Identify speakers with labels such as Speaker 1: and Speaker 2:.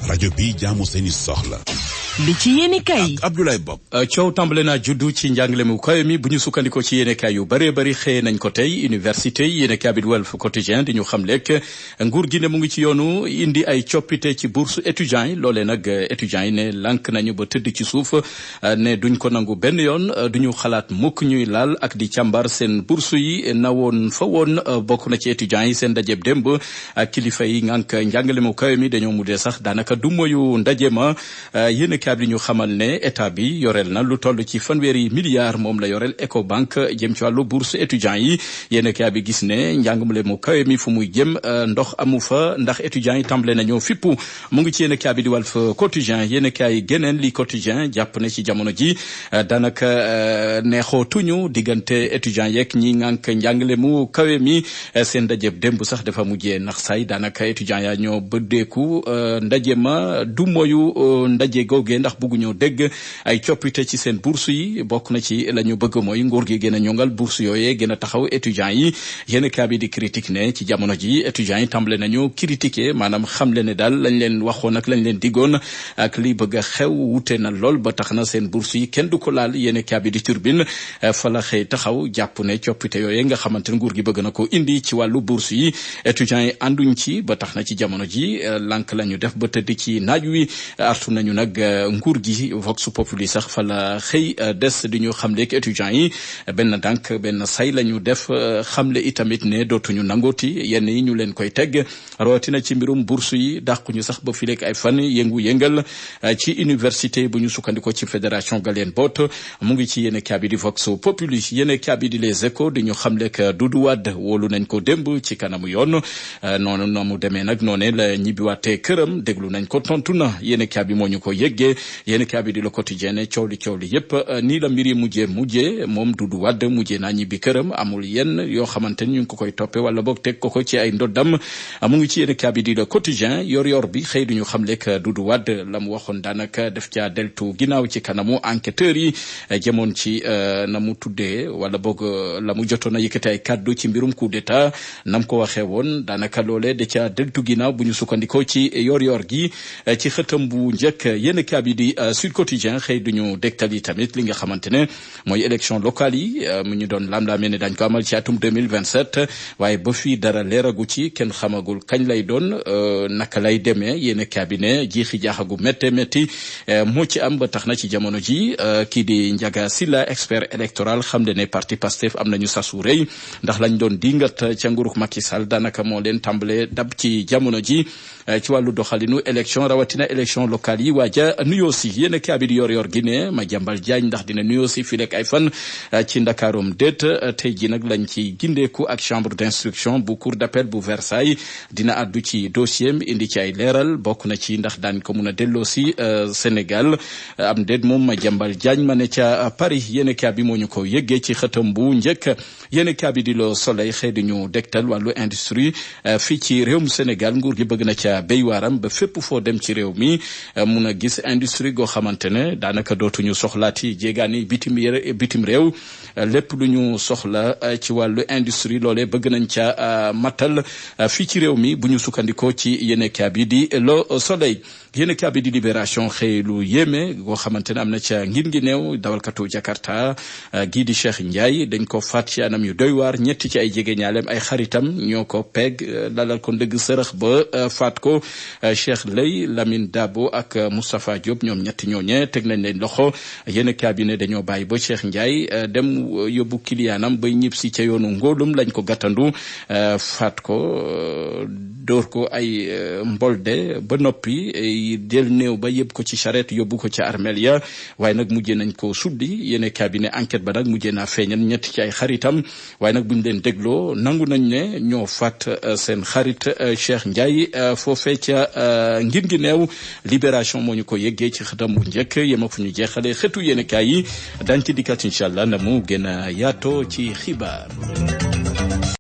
Speaker 1: rajo bi jaamu seeni soxla.
Speaker 2: li ci yéenekaay
Speaker 1: Abdoulaye Bob.
Speaker 3: coow tàmbale naa juddu ci njàngale mu kawe mi bu ñu sukkandikoo ci yéenekaay yu bëree bëri xëye nañ ko tey université yi yéenekaay bi Walf Quotidien di ñu xam lekk nguur gi ne mu ngi ci yoonu indi ay coppite ci bourse étudiants yi loolee nag étudiants yi ne lànk nañu ba tëdd ci suuf ne duñ ko nangu benn yoon duñu xalaat mukk ñuy laal ak di càmbar seen bourse yi na woon fa woon bokk na ci étudiants yi seen ndajeb démb ak kilifa yi ngànk njàngale mu kawe mi dañoo mujjee sax daanaka du moyu ndaje ma yéenekaay bi ñu xamal ne état bi yoreel na lu toll ci fanweeri milliards moom la yoreel Ecobank jëm ci wàllu bourse étudiants yi yéenekaay bi gis ne njàngale mu kawe mi fu muy jëm ndox amu fa ndax étudiants yi tàmbale nañoo fippu mu ngi ci yéenekaay bi di Walf Quotidien yéenekaay geneen li Quotidien jàpp ne ci jamono ji daanaka neexootuñu diggante étudiants yeeg ñi ngànk njàngale mu kawe mi seen ndajeb démb sax dafa mujjee nax say daanaka étudiants yaa ñoo bëddeeku ndaje ma du moyu ndaje googee ndax bëgguñoo dégg ay coppite ci seen bourse yi bokk na ci la ñu bëgg mooy nguur gi gën a ñongal bourse yooyee gën a taxaw étudiants yi yéen kaa bi di critique ne ci jamono ji étudiants yi tàmbale nañu critiquer maanaam xamle ne daal lañ leen waxoon ak lañ leen diggoon ak li bëgg a xew wute na lool ba tax na seen bourse yi kenn du ko laal yéen kaa bi di Tribune fa la xëy taxaw jàpp ne coppite yooyee nga xamante ne nguur gi bëgg na ko indi ci wàllu bourse yi étudiants yi ànduñ ci ba tax na ci jamono ji lànk la ñu def ba tëdd ci naaj wi artu nañu nag nguur gi Vox Populi sax fa la xëy des di ñu xamle ak étudiants yi benn dànk benn say la ñu def xamle itamit ne dootuñu nangooti yenn yi ñu leen koy teg rawatina ci mbirum bourse yi dàquñu sax ba fileeg ay fan yëngu-yëngal ci université bu ñu sukkandikoo ci fédération galeen boot mu ngi ci yéen kaabi di Vox Populi yéen kaabi di Les Échos di ñu xamle ak Doudou Wade wóolu nañ ko démb ci kanamu yoon noonu noo mu demee nag noone la ñibbiwaatee këram déglu nañ ko tontu na yéen kaabi moo ñu ko yëggee yéen kaabi di Le Quotidien ne coow li yëpp nii la mbir yi mujjee moom Doudou Wade mujjee naa ñibbi këram amul yenn yoo xamante ni ñu ngi ko koy toppe wala boog teg ko ci ay ndoddam mu ngi ci yéen kaabi di Le Quotidien yor bi xëy duñu xam lekk Doudou Wade la mu waxoon daanaka def caa deltu ginnaaw ci kanamu enquêteurs yi jëmoon ci na mu tuddee wala boog la mu jotoon a yëkkati ay kaddu ci mbirum coup d'état nam ko waxee woon daanaka loolee da caa deltu ginnaaw bu ñu sukkandikoo ci yor gi ci xëtam bu njëkk yéen kaabi di Sud Quotidien xëy duñu dégtal yi tamit li nga xamante ne mooy élection locale yi mu ñu doon lam-laamee ne dañ ko amal ci atum 2027 waaye ba fii dara leeragu ci kenn xamagul kañ lay doon naka lay demee yéen cabinet jiixi jaaxagu métti moo ci am ba tax na ci jamono ji kii di Ndiaga Sylla expert électoral xam ne parti Pastef am nañu sasu rëy ndax lañ doon dingat ca nguurug Macky Sall daanaka moo leen tàmbale dab ci jamono ji ci wàllu doxalinu élection rawatina élection locale yi waaja nuyoo si yéen kaabi di yor gi ne Madiambal Diagne ndax dina nuyoo si fii rek ay fan ci Ndakaarum déet tey ji nag lañ ci gindeeku ak chambre d'instruction bu cour d'appel bu Versailles dina addu ci dossier mi indi ci ay leeral bokk na ci ndax daañ ko mun a delloo si Sénégal am déet moom Madiambal Diagne ma ne ca Paris yéen kaabi moo ñu ko yëggee ci xëtam bu njëkk yéen kaabi di Le Soleil xëy di ñu dégtal wàllu industrie fii ci réewum Sénégal nguur gi bëgg na ca béy waaram ba fépp foo dem ci réew mi mun a gis industrie goo xamante ne daanaka dootuñu soxlaati jéegaani bitim réew lépp lu ñu soxla ci wàllu industrie loolee bëgg nañ ca matal fii ci réew mi bu ñu sukkandikoo ci yéenekaay bi di Le Soleil yéenekaay bi di Libération xëy lu yéeme goo xamante ne am na ca ngir ngi néew dawalkatu Jakarta gii di Cheikh Ndiaye dañ ko faat ci anam yu doy waar ñetti ci ay jegeñaaleem ay xaritam ñoo ko peeg lalal ko ndëgg sërëx ba faat ko Cheikh Lay Lamine Dabo ak Moustapha Diop ñoom ñetti ñooñe teg nañ leen loxo yéen cabinet dañoo bàyyi ba Cheikh Ndiaye dem yóbbu kiliyaanam bay ñib si ca yoonu ngóolum lañ ko gàttandu faat ko dóor ko ay mbolde ba noppi del néew ba yëpp ko ci charrette yóbbu ko ca armeel ya waaye nag mujjee nañ ko suddi yéen cabinet enquête ba nag mujjee naa feeñal ñetti ci ay xaritam waaye nag buñ leen dégloo nangu nañ ne ñoo faat seen xarit Cheikh Ndiaye foofee ca ngir ngi neew Libération moo ñu ko yëggee ci xëtam bu njëkk yema fu ñu jeexale xëtu yéenekaay yi dañ ci dikkat incha allah na mu gën a yaatoo ci xibaar